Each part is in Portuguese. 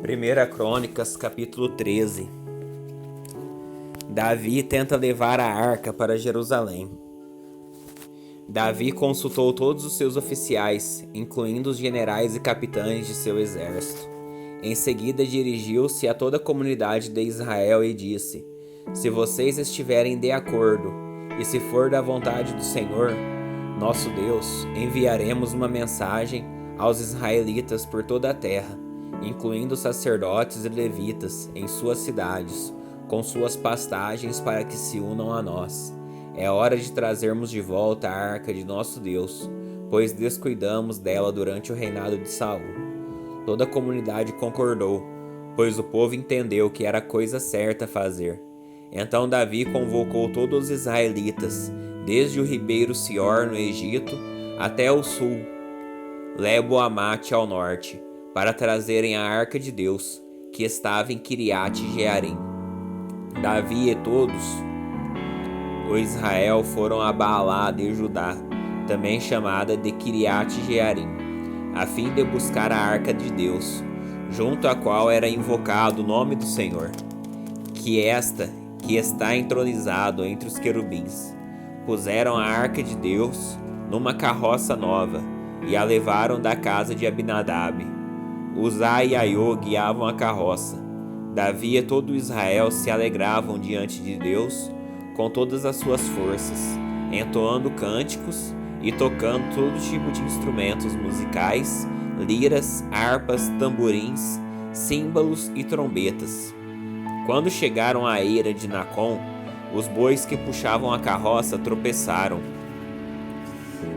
Primeira Crônicas, capítulo 13. Davi tenta levar a arca para Jerusalém. Davi consultou todos os seus oficiais, incluindo os generais e capitães de seu exército. Em seguida dirigiu-se a toda a comunidade de Israel e disse: Se vocês estiverem de acordo, e se for da vontade do Senhor, nosso Deus, enviaremos uma mensagem aos israelitas por toda a terra, incluindo sacerdotes e levitas em suas cidades, com suas pastagens para que se unam a nós. É hora de trazermos de volta a arca de nosso Deus, pois descuidamos dela durante o reinado de Saul. Toda a comunidade concordou, pois o povo entendeu que era a coisa certa a fazer. Então Davi convocou todos os israelitas, desde o ribeiro Sior no Egito até o sul, Lebo-Amate ao norte, para trazerem a arca de Deus, que estava em Quiriate-Jearim. Davi e todos o Israel foram a Baalá de Judá, também chamada de Quiriate-Jearim, a fim de buscar a arca de Deus, junto à qual era invocado o nome do Senhor, que está entronizado entre os querubins. Puseram a arca de Deus numa carroça nova e a levaram da casa de Abinadab. Uzá e Aiô guiavam a carroça. Davi e todo Israel se alegravam diante de Deus com todas as suas forças, entoando cânticos e tocando todo tipo de instrumentos musicais, liras, harpas, tamborins, símbolos e trombetas. Quando chegaram à eira de Nacon, os bois que puxavam a carroça tropeçaram.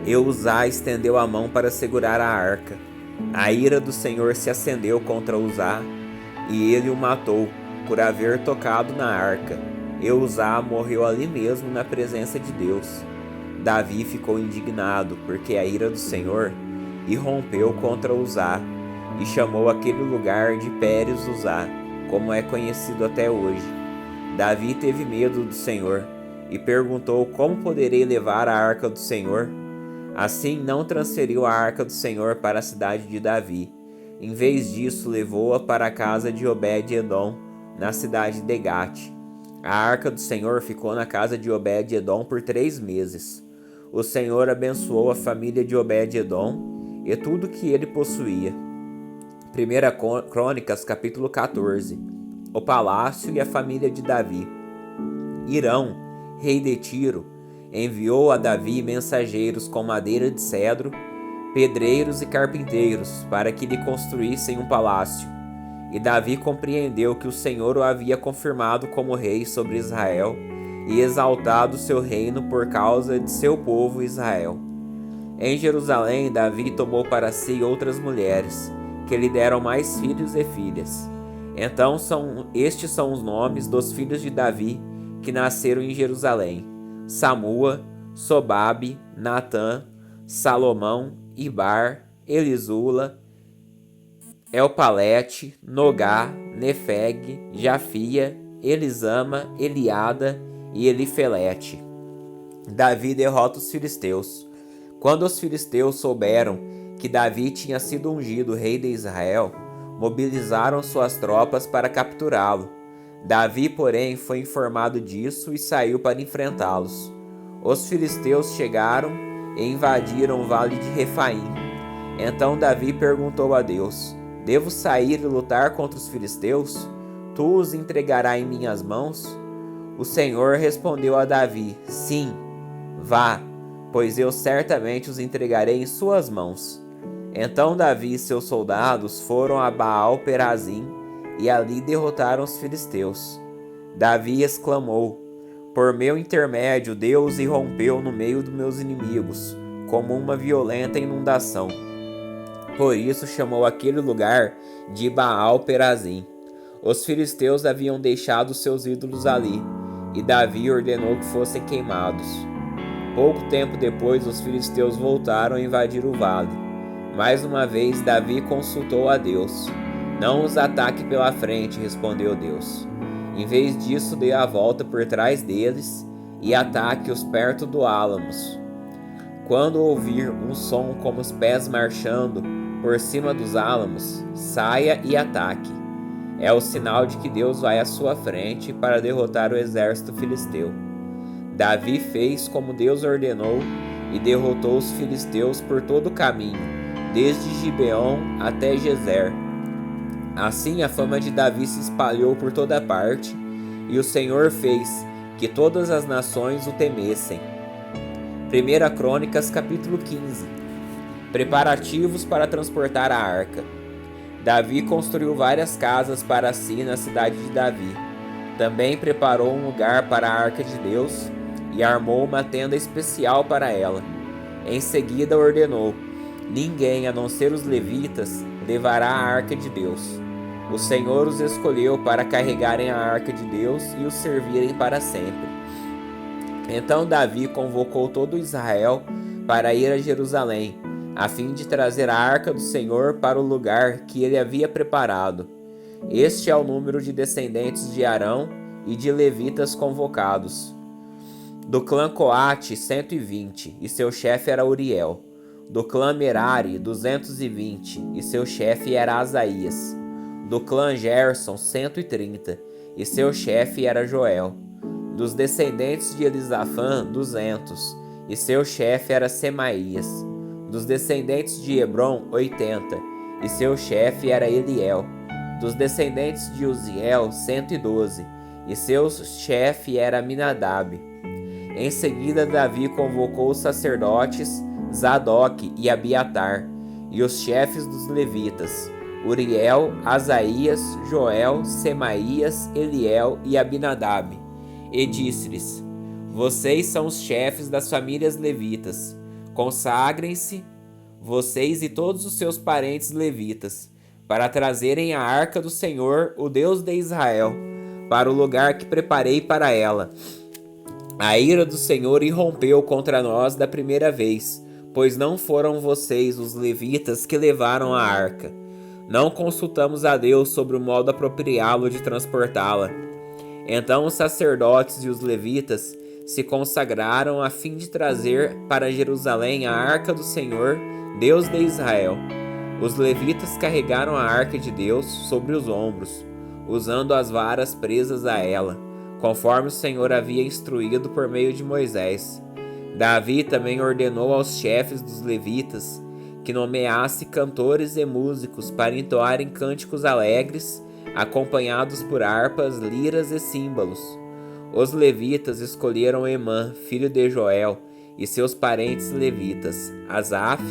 E Uzá estendeu a mão para segurar a arca. A ira do Senhor se acendeu contra Uzá, e ele o matou por haver tocado na arca. E Uzá morreu ali mesmo na presença de Deus. Davi ficou indignado, porque a ira do Senhor irrompeu contra Uzá, e chamou aquele lugar de Pérez Uzá, como é conhecido até hoje. Davi teve medo do Senhor, e perguntou: como poderei levar a arca do Senhor? Assim não transferiu a arca do Senhor para a cidade de Davi. Em vez disso, levou-a para a casa de Obed-Edom, na cidade de Gate. A arca do Senhor ficou na casa de Obed-Edom por 3 meses. O Senhor abençoou a família de Obed-Edom e tudo que ele possuía. 1 Crônicas, capítulo 14. O palácio e a família de Davi. Hirão, rei de Tiro, enviou a Davi mensageiros com madeira de cedro, pedreiros e carpinteiros, para que lhe construíssem um palácio. E Davi compreendeu que o Senhor o havia confirmado como rei sobre Israel e exaltado seu reino por causa de seu povo Israel. Em Jerusalém, Davi tomou para si outras mulheres, que lhe deram mais filhos e filhas. Então estes são os nomes dos filhos de Davi que nasceram em Jerusalém: Samua, Sobabe, Natã, Salomão, Ibar, Elisula, Elpalete, Nogá, Nefeg, Jafia, Elisama, Eliada e Elifelete. Davi derrota os filisteus. Quando os filisteus souberam que Davi tinha sido ungido rei de Israel, mobilizaram suas tropas para capturá-lo. Davi, porém, foi informado disso e saiu para enfrentá-los. Os filisteus chegaram e invadiram o vale de Refaim. Então Davi perguntou a Deus: devo sair e lutar contra os filisteus? Tu os entregarás em minhas mãos? O Senhor respondeu a Davi: sim, vá, pois eu certamente os entregarei em suas mãos. Então Davi e seus soldados foram a Baal-Perazim e ali derrotaram os filisteus. Davi exclamou: por meu intermédio Deus irrompeu no meio dos meus inimigos, como uma violenta inundação. Por isso chamou aquele lugar de Baal-Perazim. Os filisteus haviam deixado seus ídolos ali, e Davi ordenou que fossem queimados. Pouco tempo depois, os filisteus voltaram a invadir o vale. Mais uma vez, Davi consultou a Deus. Não os ataque pela frente, respondeu Deus. Em vez disso, dê a volta por trás deles e ataque-os perto do álamos. Quando ouvir um som como os pés marchando por cima dos álamos, saia e ataque. É o sinal de que Deus vai à sua frente para derrotar o exército filisteu. Davi fez como Deus ordenou e derrotou os filisteus por todo o caminho, desde Gibeon até Gezer. Assim a fama de Davi se espalhou por toda parte, e o Senhor fez que todas as nações o temessem. 1 Crônicas, capítulo 15. Preparativos para transportar a arca. Davi construiu várias casas para si na cidade de Davi. Também preparou um lugar para a arca de Deus e armou uma tenda especial para ela. Em seguida ordenou: ninguém, a não ser os levitas, levará a arca de Deus. O Senhor os escolheu para carregarem a arca de Deus e os servirem para sempre. Então Davi convocou todo Israel para ir a Jerusalém, a fim de trazer a arca do Senhor para o lugar que ele havia preparado. Este é o número de descendentes de Arão e de levitas convocados. Do clã Coate, 120, e seu chefe era Uriel. Do clã Merari, 220, e seu chefe era Asaías. Do clã Gerson, 130, e seu chefe era Joel. Dos descendentes de Elisafã, 200, e seu chefe era Semaías. Dos descendentes de Hebron, 80, e seu chefe era Eliel. Dos descendentes de Uziel, 112, e seu chefe era Aminadab. Em seguida, Davi convocou os sacerdotes Zadok e Abiatar, e os chefes dos levitas, Uriel, Asaías, Joel, Semaías, Eliel e Abinadab, e disse-lhes: vocês são os chefes das famílias levitas. Consagrem-se, vocês e todos os seus parentes levitas, para trazerem a arca do Senhor, o Deus de Israel, para o lugar que preparei para ela. A ira do Senhor irrompeu contra nós da primeira vez, pois não foram vocês, os levitas, que levaram a arca. Não consultamos a Deus sobre o modo apropriado de transportá-la. Então os sacerdotes e os levitas se consagraram a fim de trazer para Jerusalém a arca do Senhor, Deus de Israel. Os levitas carregaram a arca de Deus sobre os ombros, usando as varas presas a ela, conforme o Senhor havia instruído por meio de Moisés. Davi também ordenou aos chefes dos levitas que nomeasse cantores e músicos para entoarem cânticos alegres, acompanhados por harpas, liras e símbolos. Os levitas escolheram Emã, filho de Joel, e seus parentes levitas, Asaf,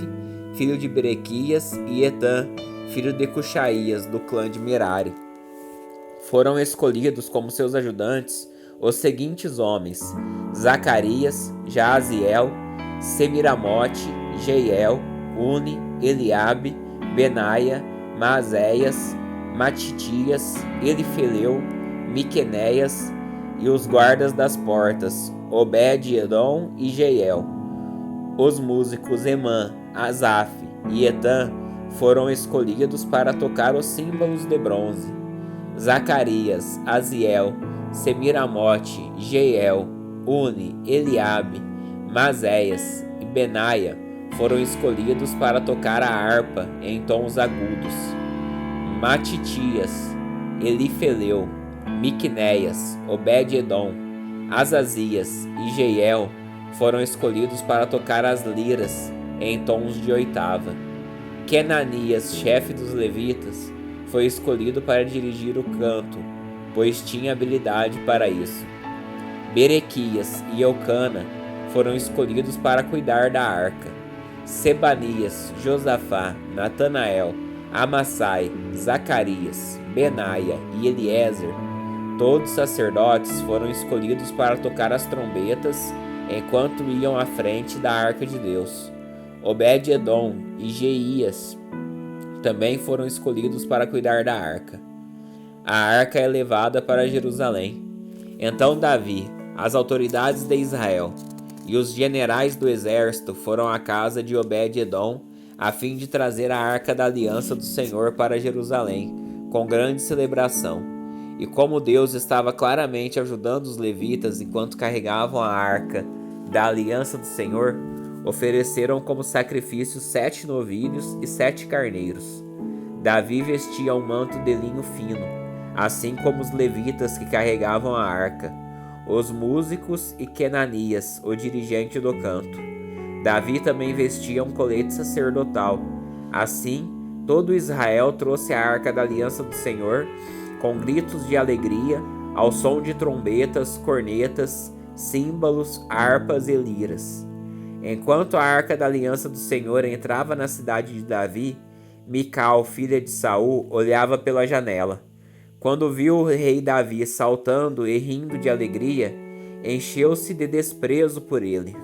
filho de Berequias, e Etã, filho de Cuxaías, do clã de Merari. Foram escolhidos como seus ajudantes os seguintes homens: Zacarias, Jaaziel, Semiramote, Jeiel, Uni, Eliabe, Benaia, Maazéias, Matitias, Elifeleu, Miqueneias, e os guardas das portas, Obed-Edom e Jeiel. Os músicos Emã, Asaf e Etã foram escolhidos para tocar os símbolos de bronze. Zacarias, Aziel, Semiramote, Jeiel, Uni, Eliabe, Maazéias e Benaia foram escolhidos para tocar a harpa em tons agudos. Matitias, Elifeleu, Miqueneias, Obed-Edom, Azazias e Jeiel foram escolhidos para tocar as liras em tons de oitava. Kenanias, chefe dos levitas, foi escolhido para dirigir o canto, pois tinha habilidade para isso. Berequias e Eucana foram escolhidos para cuidar da arca. Sebanias, Josafá, Natanael, Amassai, Zacarias, Benaia e Eliezer, todos sacerdotes, foram escolhidos para tocar as trombetas enquanto iam à frente da arca de Deus. Obed-Edom e Jeías também foram escolhidos para cuidar da arca. A arca é levada para Jerusalém. Então Davi, as autoridades de Israel e os generais do exército foram à casa de Obed-Edom a fim de trazer a arca da aliança do Senhor para Jerusalém, com grande celebração. E como Deus estava claramente ajudando os levitas enquanto carregavam a arca da aliança do Senhor, ofereceram como sacrifício 7 novilhos e 7 carneiros. Davi vestia um manto de linho fino. assim como os levitas que carregavam a arca, os músicos e Quenanias, o dirigente do canto. Davi também vestia um colete sacerdotal. Assim, todo Israel trouxe a arca da aliança do Senhor, com gritos de alegria, ao som de trombetas, cornetas, símbolos, harpas e liras. Enquanto a arca da aliança do Senhor entrava na cidade de Davi, Mical, filha de Saul, olhava pela janela. Quando viu o rei Davi saltando e rindo de alegria, encheu-se de desprezo por ele.